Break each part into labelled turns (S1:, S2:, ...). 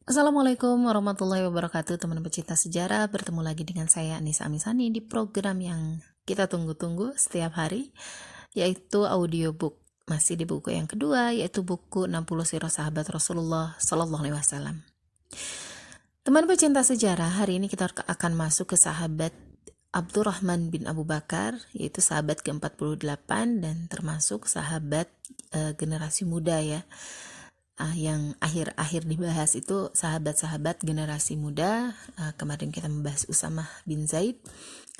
S1: Assalamualaikum warahmatullahi wabarakatuh, teman pecinta sejarah. Bertemu lagi dengan saya Anissa Amisani di program yang kita tunggu-tunggu setiap hari, yaitu audiobook. Masih di buku yang kedua, yaitu buku 60 Sirah Sahabat Rasulullah Sallallahu Alaihi Wasallam. Teman pecinta sejarah, hari ini kita akan masuk ke sahabat Abdurrahman bin Abu Bakar, yaitu sahabat ke-48 dan termasuk sahabat generasi muda ya. Yang akhir-akhir dibahas itu sahabat-sahabat generasi muda. Kemarin kita membahas Usamah bin Zaid.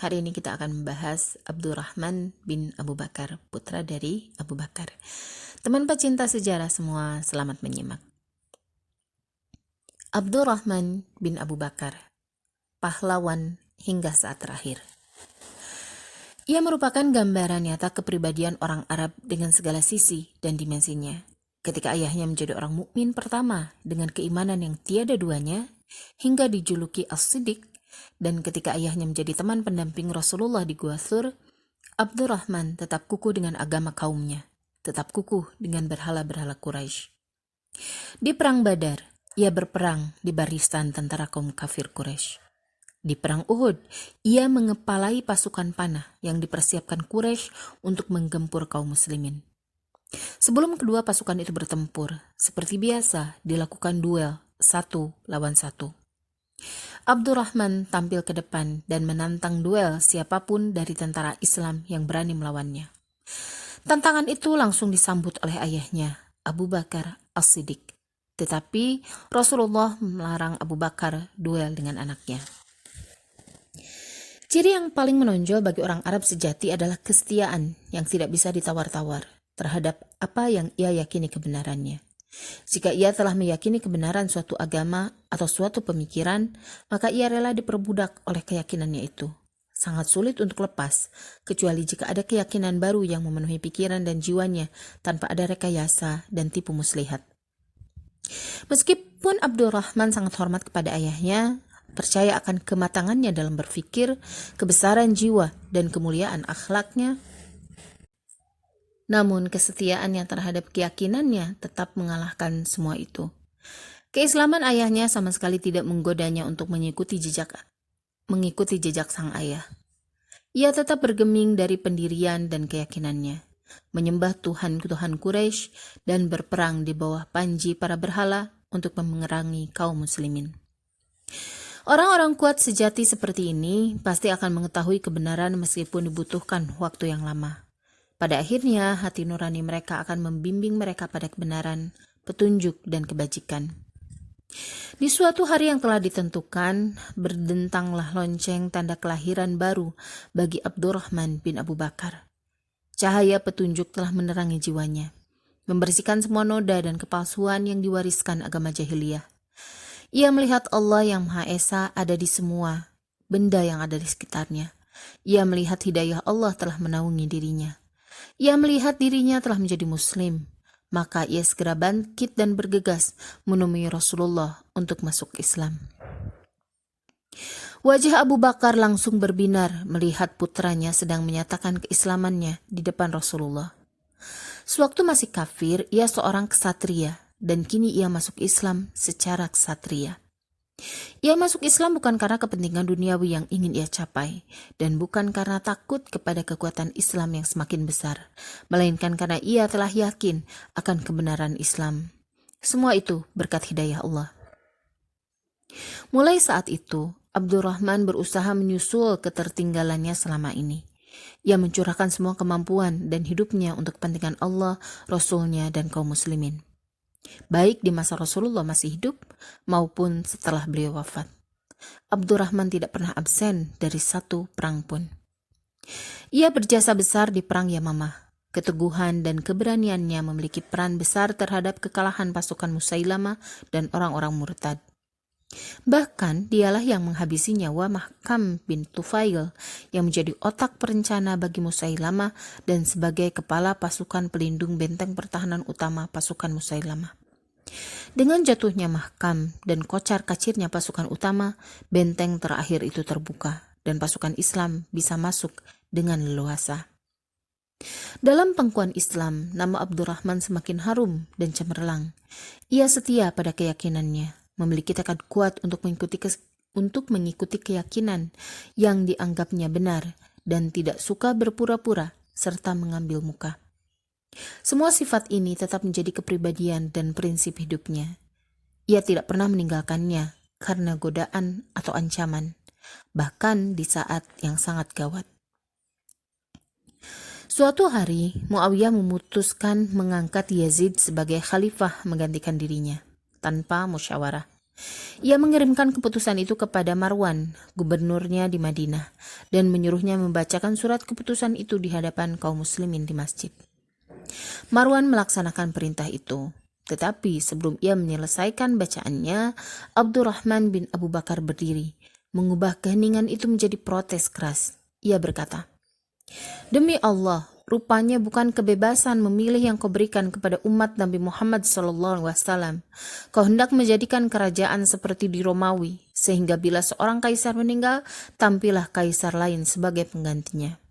S1: Hari ini kita akan membahas Abdurrahman bin Abu Bakar, putra dari Abu Bakar. Teman pecinta sejarah semua, selamat menyimak. Abdurrahman bin Abu Bakar, pahlawan hingga saat terakhir. Ia merupakan gambaran nyata kepribadian orang Arab dengan segala sisi dan dimensinya. Ketika ayahnya menjadi orang mukmin pertama dengan keimanan yang tiada duanya, hingga dijuluki As-Siddiq, dan ketika ayahnya menjadi teman pendamping Rasulullah di Gua Thur, Abdurrahman tetap kukuh dengan agama kaumnya, tetap kukuh dengan berhala-berhala Quraisy. Di Perang Badar, ia berperang di barisan tentara kaum kafir Quraisy. Di Perang Uhud, ia mengepalai pasukan panah yang dipersiapkan Quraisy untuk menggempur kaum muslimin. Sebelum kedua pasukan itu bertempur, seperti biasa dilakukan duel 1 lawan 1. Abdurrahman tampil ke depan dan menantang duel siapapun dari tentara Islam yang berani melawannya. Tantangan itu langsung disambut oleh ayahnya, Abu Bakar As-Siddiq. Tetapi Rasulullah melarang Abu Bakar duel dengan anaknya. Ciri yang paling menonjol bagi orang Arab sejati adalah kesetiaan yang tidak bisa ditawar-tawar terhadap apa yang ia yakini kebenarannya. Jika ia telah meyakini kebenaran suatu agama atau suatu pemikiran, maka ia rela diperbudak oleh keyakinannya itu. Sangat sulit untuk lepas, kecuali jika ada keyakinan baru yang memenuhi pikiran dan jiwanya tanpa ada rekayasa dan tipu muslihat. Meskipun Abdurrahman sangat hormat kepada ayahnya, percaya akan kematangannya dalam berpikir, kebesaran jiwa, dan kemuliaan akhlaknya, namun kesetiaannya terhadap keyakinannya tetap mengalahkan semua itu. Keislaman ayahnya sama sekali tidak menggodanya untuk mengikuti jejak sang ayah. Ia tetap bergeming dari pendirian dan keyakinannya, menyembah Tuhan-Tuhan Quraisy dan berperang di bawah panji para berhala untuk memerangi kaum muslimin. Orang-orang kuat sejati seperti ini pasti akan mengetahui kebenaran meskipun dibutuhkan waktu yang lama. Pada akhirnya, hati nurani mereka akan membimbing mereka pada kebenaran, petunjuk, dan kebajikan. Di suatu hari yang telah ditentukan, berdentanglah lonceng tanda kelahiran baru bagi Abdurrahman bin Abu Bakar. Cahaya petunjuk telah menerangi jiwanya, membersihkan semua noda dan kepalsuan yang diwariskan agama jahiliyah. Ia melihat Allah yang Maha Esa ada di semua benda yang ada di sekitarnya. Ia melihat hidayah Allah telah menaungi dirinya. Ia melihat dirinya telah menjadi muslim, maka ia segera bangkit dan bergegas menemui Rasulullah untuk masuk Islam. Wajah Abu Bakar langsung berbinar melihat putranya sedang menyatakan keislamannya di depan Rasulullah. Sewaktu masih kafir, ia seorang ksatria, dan kini ia masuk Islam secara ksatria. Ia masuk Islam bukan karena kepentingan duniawi yang ingin ia capai, dan bukan karena takut kepada kekuatan Islam yang semakin besar, melainkan karena ia telah yakin akan kebenaran Islam. Semua itu berkat hidayah Allah. Mulai saat itu, Abdurrahman berusaha menyusul ketertinggalannya selama ini. Ia mencurahkan semua kemampuan dan hidupnya untuk kepentingan Allah, Rasulnya, dan kaum muslimin, baik di masa Rasulullah masih hidup maupun setelah beliau wafat. Abdurrahman tidak pernah absen dari satu perang pun. Ia berjasa besar di Perang Yamamah. Keteguhan dan keberaniannya memiliki peran besar terhadap kekalahan pasukan Musailamah dan orang-orang murtad. Bahkan dialah yang menghabisi nyawa Mahkam bin Tufail yang menjadi otak perencana bagi Musailamah dan sebagai kepala pasukan pelindung benteng pertahanan utama pasukan Musailamah. Dengan jatuhnya Mahkam dan kocar-kacirnya pasukan utama, benteng terakhir itu terbuka dan pasukan Islam bisa masuk dengan leluasa. Dalam pangkuan Islam, nama Abdurrahman semakin harum dan cemerlang. Ia setia pada keyakinannya, memiliki tekad kuat untuk mengikuti keyakinan yang dianggapnya benar dan tidak suka berpura-pura serta mengambil muka. Semua sifat ini tetap menjadi kepribadian dan prinsip hidupnya. Ia tidak pernah meninggalkannya karena godaan atau ancaman, bahkan di saat yang sangat gawat. Suatu hari, Muawiyah memutuskan mengangkat Yazid sebagai khalifah menggantikan dirinya, tanpa musyawarah. Ia mengirimkan keputusan itu kepada Marwan, gubernurnya di Madinah, dan menyuruhnya membacakan surat keputusan itu di hadapan kaum muslimin di masjid. Marwan melaksanakan perintah itu, tetapi sebelum ia menyelesaikan bacaannya, Abdurrahman bin Abu Bakar berdiri, mengubah keheningan itu menjadi protes keras. Ia berkata, "Demi Allah, rupanya bukan kebebasan memilih yang kau berikan kepada umat Nabi Muhammad SAW. Kau hendak menjadikan kerajaan seperti di Romawi, sehingga bila seorang kaisar meninggal, tampillah kaisar lain sebagai penggantinya."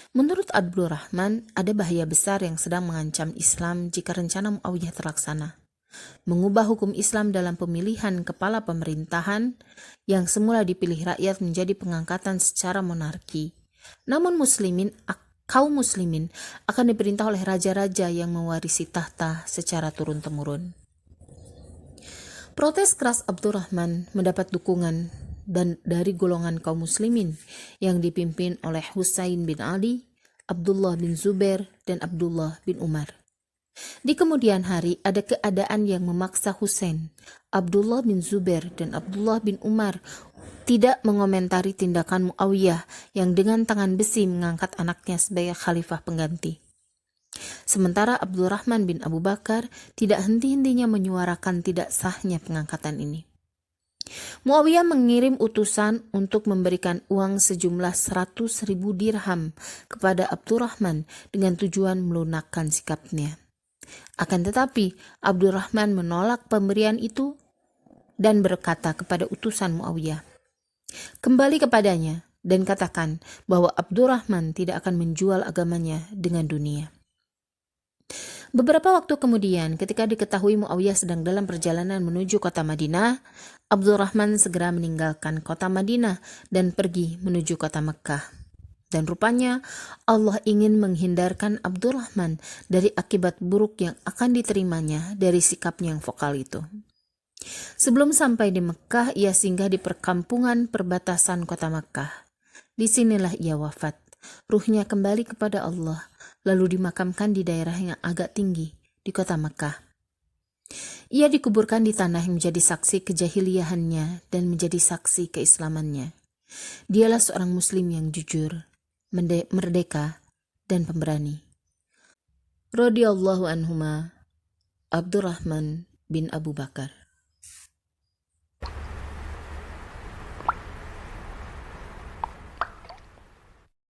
S1: Menurut Abdurrahman, ada bahaya besar yang sedang mengancam Islam jika rencana Muawiyah terlaksana. Mengubah hukum Islam dalam pemilihan kepala pemerintahan yang semula dipilih rakyat menjadi pengangkatan secara monarki. Namun kaum muslimin akan diperintah oleh raja-raja yang mewarisi tahta secara turun-temurun. Protes keras Abdurrahman mendapat dukungan dari golongan kaum muslimin yang dipimpin oleh Husain bin Ali, Abdullah bin Zubair, dan Abdullah bin Umar. Di kemudian hari ada keadaan yang memaksa Husain, Abdullah bin Zubair, dan Abdullah bin Umar tidak mengomentari tindakan Muawiyah yang dengan tangan besi mengangkat anaknya sebagai khalifah pengganti. Sementara Abdurrahman bin Abu Bakar tidak henti-hentinya menyuarakan tidak sahnya pengangkatan ini. Muawiyah mengirim utusan untuk memberikan uang sejumlah 100.000 dirham kepada Abdurrahman dengan tujuan melunakkan sikapnya. Akan tetapi, Abdurrahman menolak pemberian itu dan berkata kepada utusan Muawiyah, "Kembali kepadanya dan katakan bahwa Abdurrahman tidak akan menjual agamanya dengan dunia." Beberapa waktu kemudian, ketika diketahui Muawiyah sedang dalam perjalanan menuju kota Madinah, Abdurrahman segera meninggalkan kota Madinah dan pergi menuju kota Mekkah. Dan rupanya Allah ingin menghindarkan Abdurrahman dari akibat buruk yang akan diterimanya dari sikapnya yang vokal itu. Sebelum sampai di Mekkah, ia singgah di perkampungan perbatasan kota Mekkah. Disinilah ia wafat. Ruhnya kembali kepada Allah, lalu dimakamkan di daerah yang agak tinggi di kota Mekkah. Ia dikuburkan di tanah yang menjadi saksi kejahiliahannya dan menjadi saksi keislamannya. Dialah seorang muslim yang jujur, merdeka, dan pemberani. Radhiyallahu anhuma, Abdurrahman bin Abu Bakar.